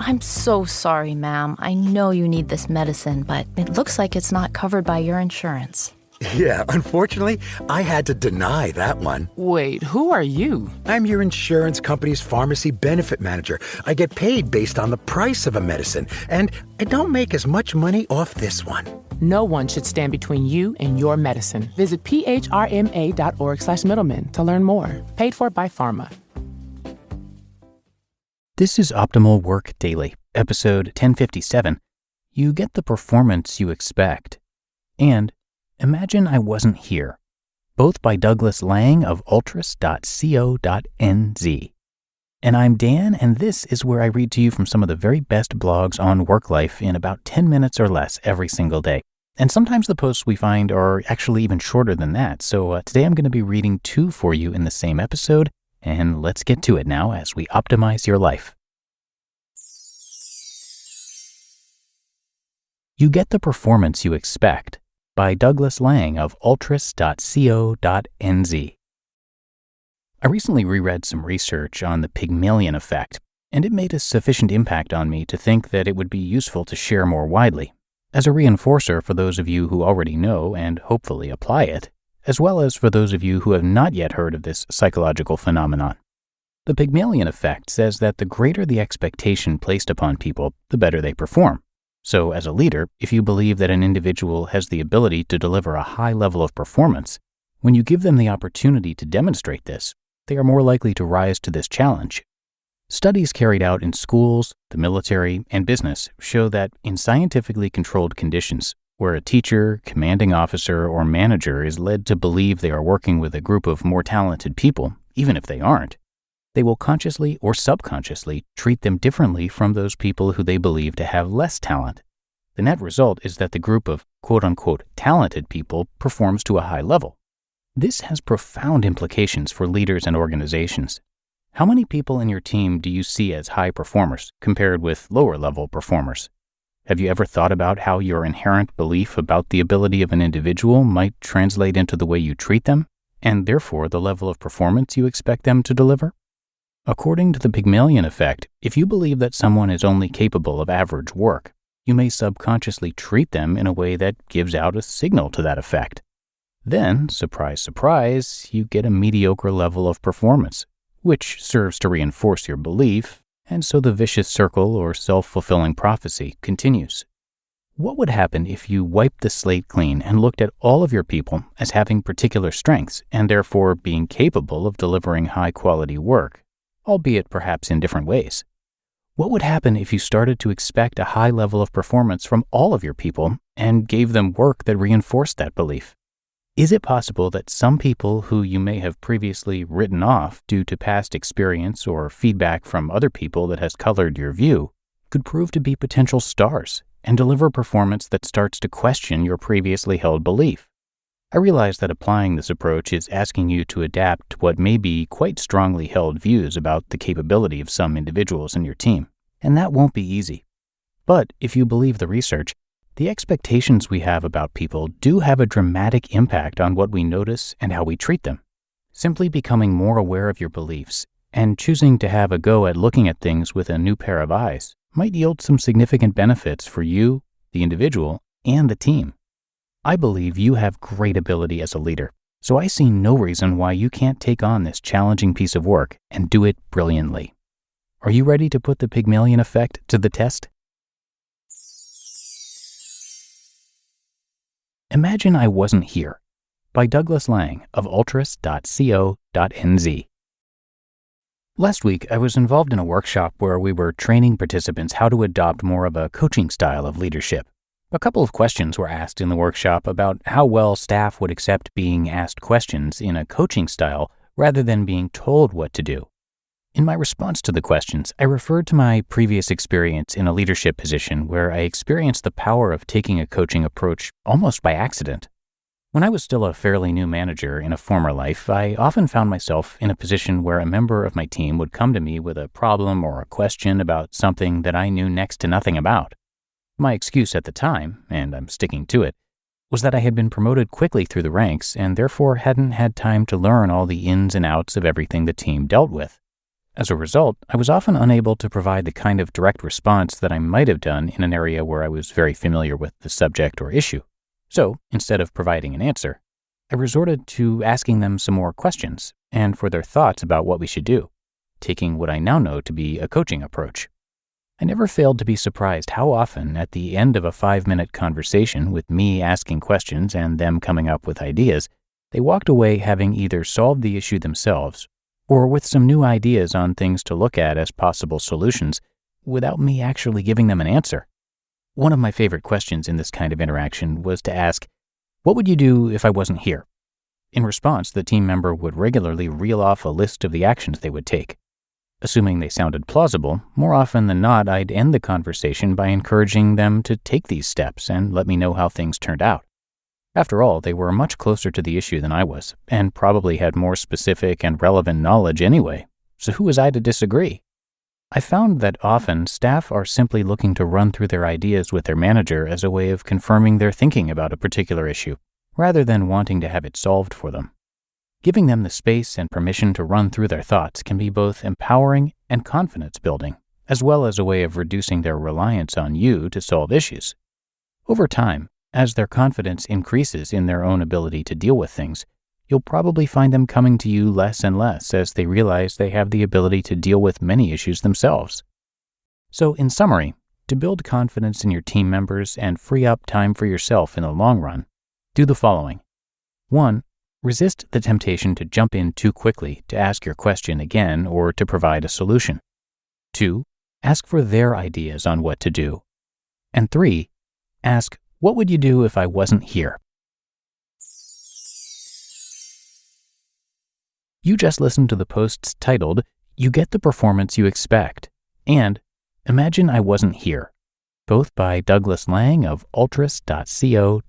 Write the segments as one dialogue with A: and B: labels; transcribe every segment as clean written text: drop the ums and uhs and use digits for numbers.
A: I'm so sorry, ma'am. I know you need this medicine, but it looks like it's not covered by your insurance.
B: Yeah, unfortunately, I had to deny that one.
C: Wait, who are you?
B: I'm your insurance company's pharmacy benefit manager. I get paid based on the price of a medicine, and I don't make as much money off this one.
C: No one should stand between you and your medicine. Visit phrma.org/middleman to learn more. Paid for by Pharma.
D: This is Optimal Work Daily, episode 1057. You get the performance you expect. And Imagine I Wasn't Here, both by Douglas Lang of Altris.co.nz. And I'm Dan, and this is where I read to you from some of the very best blogs on work life in about 10 minutes or less every single day. And sometimes the posts we find are actually even shorter than that, so today I'm going to be reading 2 for you in the same episode, and let's get to it now as we optimize your life. You Get the Performance You Expect, by Douglas Lang of Altris.co.nz. I recently reread some research on the Pygmalion effect, and it made a sufficient impact on me to think that it would be useful to share more widely, as a reinforcer for those of you who already know and hopefully apply it, as well as for those of you who have not yet heard of this psychological phenomenon. The Pygmalion effect says that the greater the expectation placed upon people, the better they perform. So as a leader, if you believe that an individual has the ability to deliver a high level of performance, when you give them the opportunity to demonstrate this, they are more likely to rise to this challenge. Studies carried out in schools, the military, and business show that in scientifically controlled conditions, where a teacher, commanding officer, or manager is led to believe they are working with a group of more talented people, even if they aren't, they will consciously or subconsciously treat them differently from those people who they believe to have less talent. The net result is that the group of quote-unquote talented people performs to a high level. This has profound implications for leaders and organizations. How many people in your team do you see as high performers compared with lower-level performers? Have you ever thought about how your inherent belief about the ability of an individual might translate into the way you treat them, and therefore the level of performance you expect them to deliver? According to the Pygmalion effect, if you believe that someone is only capable of average work, you may subconsciously treat them in a way that gives out a signal to that effect. Then, surprise, surprise, you get a mediocre level of performance, which serves to reinforce your belief, and so the vicious circle or self-fulfilling prophecy continues. What would happen if you wiped the slate clean and looked at all of your people as having particular strengths and therefore being capable of delivering high-quality work, albeit perhaps in different ways? What would happen if you started to expect a high level of performance from all of your people and gave them work that reinforced that belief? Is it possible that some people who you may have previously written off due to past experience or feedback from other people that has colored your view could prove to be potential stars and deliver performance that starts to question your previously held belief? I realize that applying this approach is asking you to adapt what may be quite strongly held views about the capability of some individuals in your team, and that won't be easy. But if you believe the research, the expectations we have about people do have a dramatic impact on what we notice and how we treat them. Simply becoming more aware of your beliefs and choosing to have a go at looking at things with a new pair of eyes might yield some significant benefits for you, the individual, and the team. I believe you have great ability as a leader, so I see no reason why you can't take on this challenging piece of work and do it brilliantly. Are you ready to put the Pygmalion effect to the test? Imagine I Wasn't Here, by Douglas Lang of Altris.co.nz. Last week, I was involved in a workshop where we were training participants how to adopt more of a coaching style of leadership. A couple of questions were asked in the workshop about how well staff would accept being asked questions in a coaching style rather than being told what to do. In my response to the questions, I referred to my previous experience in a leadership position where I experienced the power of taking a coaching approach almost by accident. When I was still a fairly new manager in a former life, I often found myself in a position where a member of my team would come to me with a problem or a question about something that I knew next to nothing about. My excuse at the time, and I'm sticking to it, was that I had been promoted quickly through the ranks and therefore hadn't had time to learn all the ins and outs of everything the team dealt with. As a result, I was often unable to provide the kind of direct response that I might have done in an area where I was very familiar with the subject or issue. So, instead of providing an answer, I resorted to asking them some more questions and for their thoughts about what we should do, taking what I now know to be a coaching approach. I never failed to be surprised how often, at the end of a 5-minute conversation with me asking questions and them coming up with ideas, they walked away having either solved the issue themselves or with some new ideas on things to look at as possible solutions without me actually giving them an answer. One of my favorite questions in this kind of interaction was to ask, "What would you do if I wasn't here?" In response, the team member would regularly reel off a list of the actions they would take. Assuming they sounded plausible, more often than not, I'd end the conversation by encouraging them to take these steps and let me know how things turned out. After all, they were much closer to the issue than I was, and probably had more specific and relevant knowledge anyway, so who was I to disagree? I found that often staff are simply looking to run through their ideas with their manager as a way of confirming their thinking about a particular issue, rather than wanting to have it solved for them. Giving them the space and permission to run through their thoughts can be both empowering and confidence building, as well as a way of reducing their reliance on you to solve issues. Over time, as their confidence increases in their own ability to deal with things, you'll probably find them coming to you less and less as they realize they have the ability to deal with many issues themselves. So, in summary, to build confidence in your team members and free up time for yourself in the long run, do the following. 1. Resist the temptation to jump in too quickly to ask your question again or to provide a solution. 2. Ask for their ideas on what to do. And 3. Ask, "What would you do if I wasn't here?" You just listened to the posts titled, "You Get the Performance You Expect," and "Imagine I Wasn't Here," both by Douglas Lang of altris.co.nz.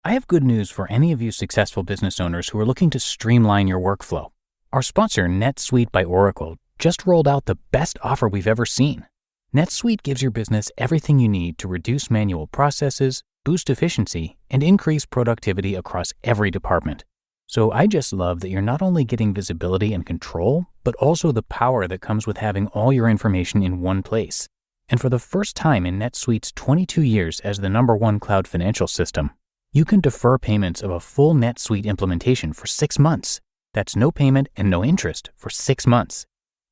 D: I have good news for any of you successful business owners who are looking to streamline your workflow. Our sponsor, NetSuite by Oracle, just rolled out the best offer we've ever seen. NetSuite gives your business everything you need to reduce manual processes, boost efficiency, and increase productivity across every department. So I just love that you're not only getting visibility and control, but also the power that comes with having all your information in one place. And for the first time in NetSuite's 22 years as the #1 cloud financial system, you can defer payments of a full NetSuite implementation for 6 months. That's no payment and no interest for 6 months.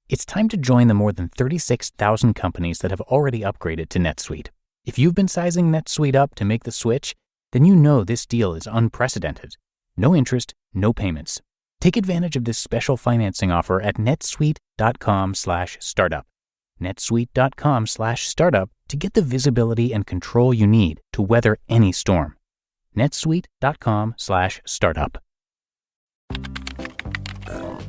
D: It's time to join the more than 36,000 companies that have already upgraded to NetSuite. If you've been sizing NetSuite up to make the switch, then you know this deal is unprecedented. No interest, no payments. Take advantage of this special financing offer at netsuite.com/startup. netsuite.com/startup to get the visibility and control you need to weather any storm. netsuite.com/startup.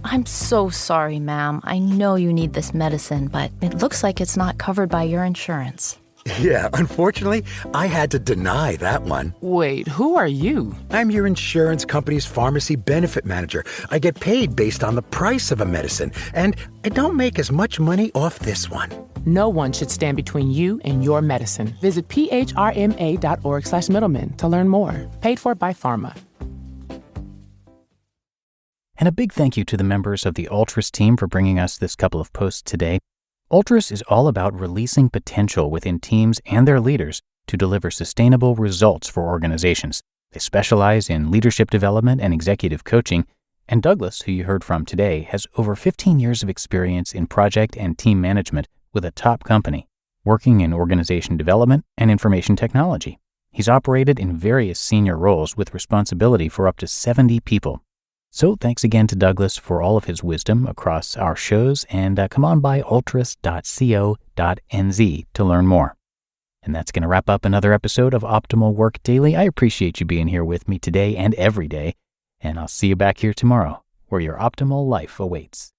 A: I'm so sorry, ma'am. I know you need this medicine, but it looks like it's not covered by your insurance.
B: Yeah, unfortunately, I had to deny that one.
C: Wait, who are you?
B: I'm your insurance company's pharmacy benefit manager. I get paid based on the price of a medicine, and I don't make as much money off this one.
C: No one should stand between you and your medicine. Visit phrma.org/middleman to learn more. Paid for by Pharma.
D: And a big thank you to the members of the Altris team for bringing us this couple of posts today. Altris is all about releasing potential within teams and their leaders to deliver sustainable results for organizations. They specialize in leadership development and executive coaching, and Douglas, who you heard from today, has over 15 years of experience in project and team management with a top company, working in organization development and information technology. He's operated in various senior roles with responsibility for up to 70 people. So thanks again to Douglas for all of his wisdom across our shows, and come on by altris.co.nz to learn more. And that's going to wrap up another episode of Optimal Work Daily. I appreciate you being here with me today and every day, and I'll see you back here tomorrow where your optimal life awaits.